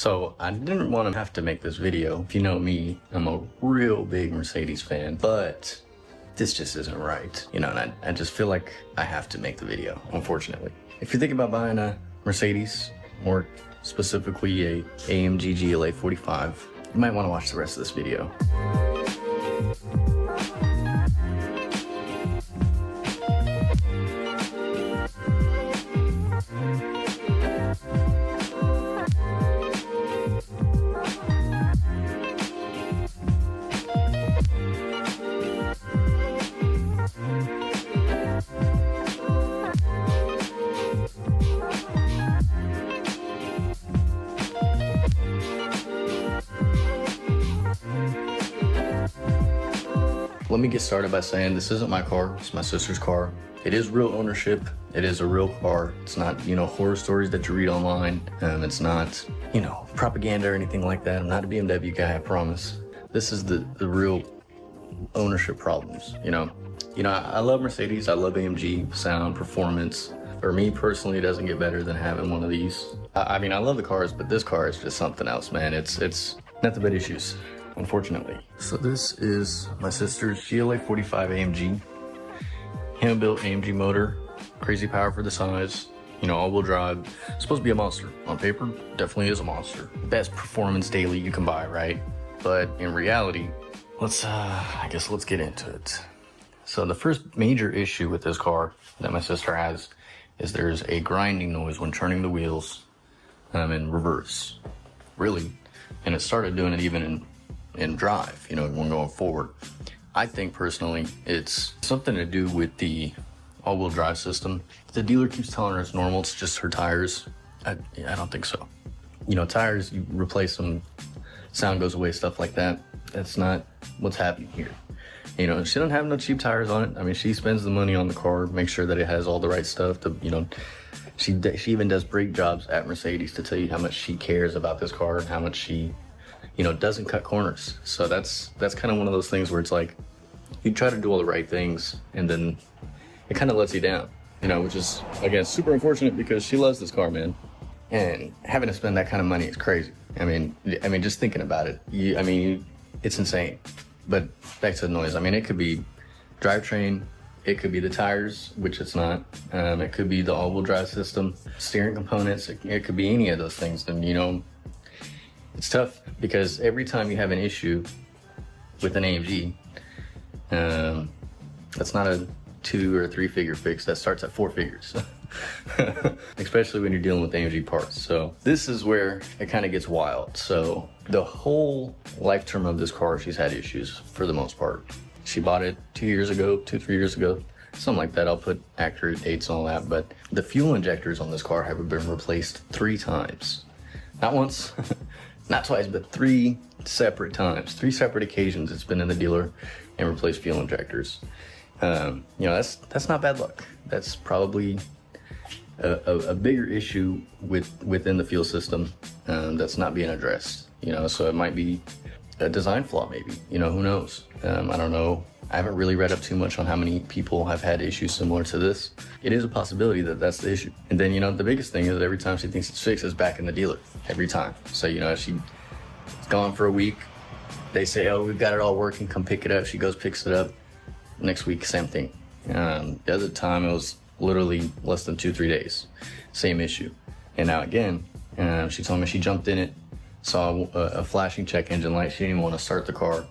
So I didn't want to have to make this video. If you know me, I'm a real big Mercedes fan, but this just isn't right. You know, and I just feel like I have to make the video, unfortunately. If you're thinking about buying a Mercedes, or specifically a AMG GLA45, you might want to watch the rest of this video. Let me get started by saying this isn't my car, it's my sister's car. It is real ownership, it is a real car. It's not, you know, horror stories that you read online. It's not, you know, propaganda or anything like that. I'm not a BMW guy, I promise. This is the real ownership problems, you know. I love Mercedes, I love AMG, sound, performance. For me personally, it doesn't get better than having one of these. I mean, I love the cars, but this car is just something else, man. It's nothing but issues, unfortunately. So this is my sister's GLA45 AMG. Hand-built AMG motor, crazy power for the size, you know, all-wheel drive. It's supposed to be a monster. On paper, definitely is a monster. Best performance daily you can buy, right? But in reality, I guess let's get into it. So the first major issue with this car that my sister has is there's a grinding noise when turning the wheels in reverse, really. And it started doing it even in drive, you know, when going forward. I think personally it's something to do with the all-wheel drive system. The dealer keeps telling her it's normal, it's just her tires. I don't think so. You know, tires, you replace them, sound goes away, stuff like that. That's not what's happening here. You know, she doesn't have no cheap tires on it. I mean, she spends the money on the car, make sure that it has all the right stuff to, you know, she even does brake jobs at Mercedes to tell you how much she cares about this car and how much she, you know, doesn't cut corners. So that's kind of one of those things where it's like, you try to do all the right things and then it kind of lets you down, you know, which is, again, super unfortunate because she loves this car, man. And having to spend that kind of money is crazy. I mean, just thinking about it, it's insane. But back to the noise. I mean, it could be drivetrain, it could be the tires, which it's not. It could be the all-wheel drive system, steering components. It could be any of those things. And, you know, it's tough because every time you have an issue with an AMG, that's not a 2 or 3 figure fix, that starts at 4 figures. Especially when you're dealing with AMG parts. So this is where it kind of gets wild. So the whole life term of this car, she's had issues for the most part. She bought it 2 years ago, 2-3 years ago, something like that. I'll put accurate dates and all that, but the fuel injectors on this car have been replaced 3 times. Not once, not twice, but 3 separate times, 3 separate occasions it's been in the dealer and replaced fuel injectors. You know, that's not bad luck. That's probably a bigger issue within the fuel system that's not being addressed. You know, so it might be a design flaw, maybe. You know, who knows? I don't know. I haven't really read up too much on how many people have had issues similar to this. It is a possibility that that's the issue. And then, you know, the biggest thing is every time she thinks it's fixed, it's back in the dealer. Every time. So, you know, she's gone for a week. They say, oh, we've got it all working. Come pick it up. She goes, picks it up. Next week, same thing. The other time, it was literally less than 2-3 days. Same issue. And now again, she told me she jumped in it, saw a flashing check engine light. She didn't even want to start the car.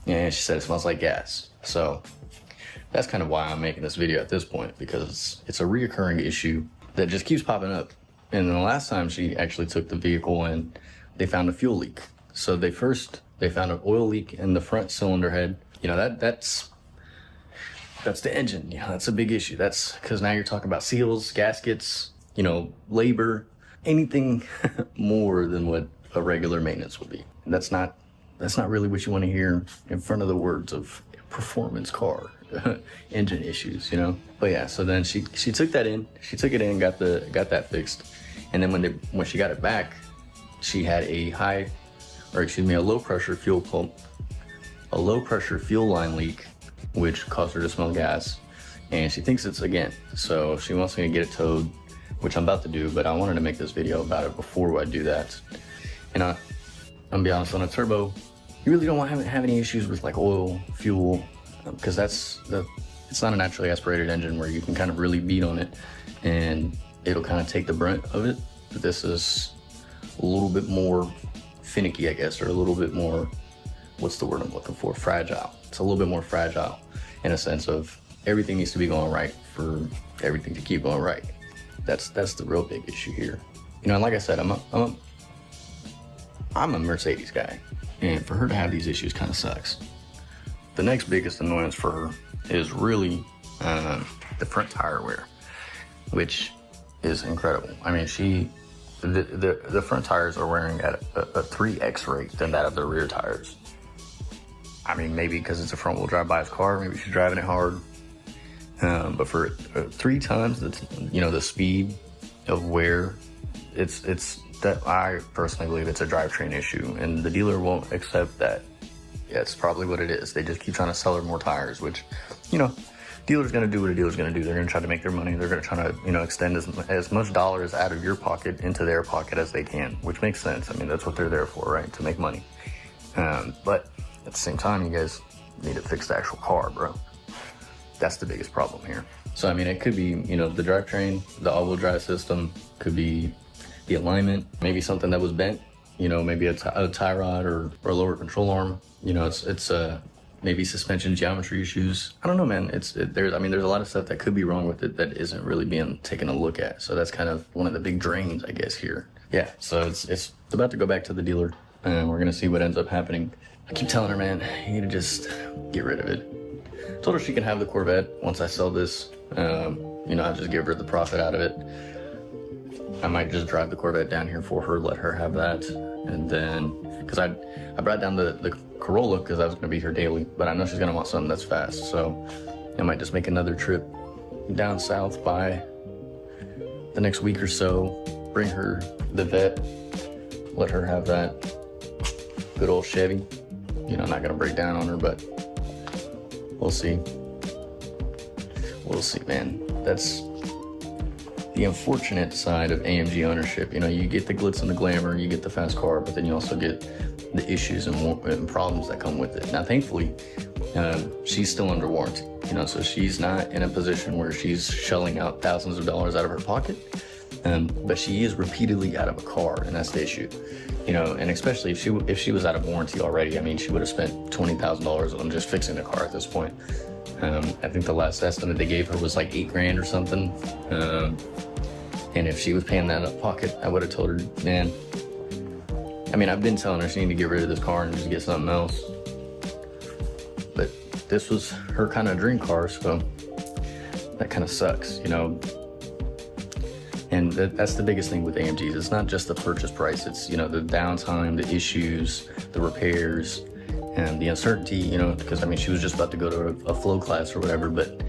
And she said it smells like gas. So that's kind of why I'm making this video at this point, because it's a reoccurring issue that just keeps popping up. And then the last time she actually took the vehicle and they found a fuel leak. So they found an oil leak in the front cylinder head. You know, that's the engine. You know, that's a big issue. That's because now you're talking about seals, gaskets, you know, labor, anything more than what a regular maintenance would be. And that's not really what you want to hear in front of the words of performance car engine issues, you know. But yeah, so then she took that in, got that fixed, and then when she got it back, she had a low pressure fuel pump, a low pressure fuel line leak, which caused her to smell gas, and she thinks it's again. So she wants me to get it towed, which I'm about to do, but I wanted to make this video about it before I do that. And I'm gonna be honest, on a turbo, you really don't want to have any issues with like oil, fuel, because it's not a naturally aspirated engine where you can kind of really beat on it and it'll kind of take the brunt of it. But this is a little bit more finicky, I guess, or a little bit more, what's the word I'm looking for? Fragile. It's a little bit more fragile in a sense of everything needs to be going right for everything to keep going right. That's the real big issue here. You know, and like I said, I'm a Mercedes guy, and for her to have these issues kind of sucks. The next biggest annoyance for her is really the front tire wear, which is incredible. I mean, the front tires are wearing at a 3x rate than that of the rear tires. I mean, maybe because it's a front wheel drive bias car, maybe she's driving it hard. But for 3 times the speed of wear, it's that I personally believe it's a drivetrain issue, and the dealer won't accept that. Yeah, it's probably what it is. They just keep trying to sell her more tires, which, you know, dealer's gonna do what a dealer's gonna do. They're gonna try to make their money. They're gonna try to, you know, extend as much dollars out of your pocket into their pocket as they can, which makes sense. I mean, that's what they're there for, right? To make money. But at the same time, you guys need to fix the actual car, bro. That's the biggest problem here. So, I mean, it could be, you know, the drivetrain, the all-wheel drive system, could be the alignment, maybe something that was bent, you know, maybe a tie rod or a lower control arm. You know, it's maybe suspension geometry issues. I don't know, man. There's a lot of stuff that could be wrong with it that isn't really being taken a look at. So that's kind of one of the big drains, I guess, here. Yeah, so it's about to go back to the dealer, and we're gonna see what ends up happening. I keep telling her, man, you need to just get rid of it. Told her she can have the Corvette once I sell this. You know, I'll just give her the profit out of it. I might just drive the Corvette down here for her, let her have that. And then, because I brought down the Corolla because I was gonna be here daily, but I know she's gonna want something that's fast. So I might just make another trip down south by the next week or so, bring her the Vet, let her have that good old Chevy. You know, not gonna break down on her, but we'll see. We'll see, man. That's the unfortunate side of AMG ownership. You know, you get the glitz and the glamour, you get the fast car, but then you also get the issues and problems that come with it. Now, thankfully, she's still under warranty, you know, so she's not in a position where she's shelling out thousands of dollars out of her pocket, but she is repeatedly out of a car, and that's the issue. You know, and especially if she was out of warranty already, I mean, she would have spent $20,000 on just fixing the car at this point. I think the last estimate they gave her was like $8,000 or something. And if she was paying that out of pocket, I would have told her, man, I mean, I've been telling her she needed to get rid of this car and just get something else. But this was her kind of dream car, so that kind of sucks, you know. And that's the biggest thing with AMGs. It's not just the purchase price. It's, you know, the downtime, the issues, the repairs, and the uncertainty, you know, because I mean, she was just about to go to a flow class or whatever, but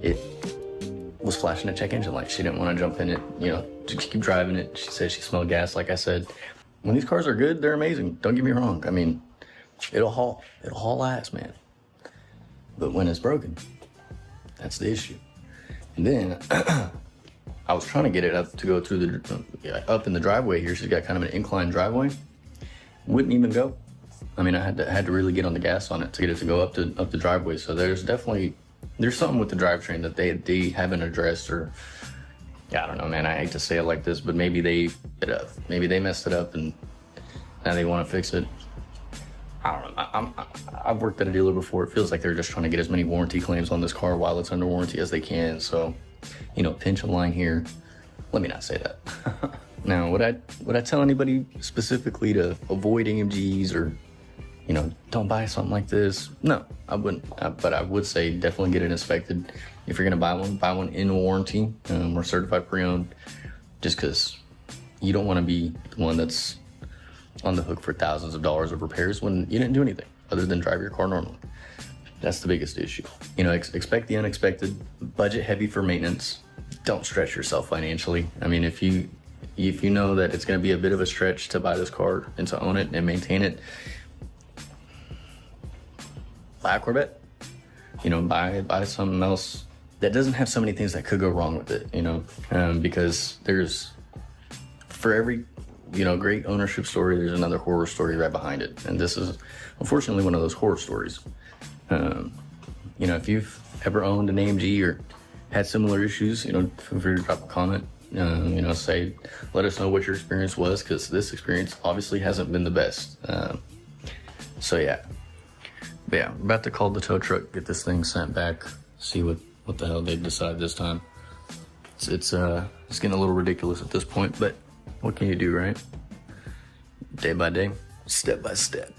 it was flashing a check engine light. She didn't want to jump in it, you know, to keep driving it. She said she smelled gas. Like I said, when these cars are good, they're amazing. Don't get me wrong. I mean, it'll haul ass, man. But when it's broken, that's the issue. And then I was trying to get it up to go through up in the driveway here. She's got kind of an inclined driveway. Wouldn't even go. I mean, I had to really get on the gas on it to get it to go up the driveway. So there's something with the drivetrain that they haven't addressed, or yeah, I don't know, man. I hate to say it like this, but maybe they messed it up and now they want to fix it. I don't know. I've worked at a dealer before. It feels like they're just trying to get as many warranty claims on this car while it's under warranty as they can. So, you know, pinch a line here. Let me not say that. Now, would I tell anybody specifically to avoid AMGs or, you know, don't buy something like this? No, I wouldn't. But I would say definitely get it inspected. If you're gonna buy one in warranty or certified pre-owned, just because you don't want to be the one that's on the hook for thousands of dollars of repairs when you didn't do anything other than drive your car normally. That's the biggest issue. You know, expect the unexpected, budget heavy for maintenance. Don't stretch yourself financially. I mean, if you know that it's going to be a bit of a stretch to buy this car and to own it and maintain it, buy a Corvette. You know, buy something else that doesn't have so many things that could go wrong with it, you know, because there's, for every you know, great ownership story, there's another horror story right behind it. And this is unfortunately one of those horror stories. You know, if you've ever owned an AMG or had similar issues, you know, feel free to drop a comment. You know, let us know what your experience was, because this experience obviously hasn't been the best. So yeah. But yeah, I'm about to call the tow truck, get this thing sent back, see what the hell they decide this time. It's getting a little ridiculous at this point, but what can you do, right? Day by day, step by step.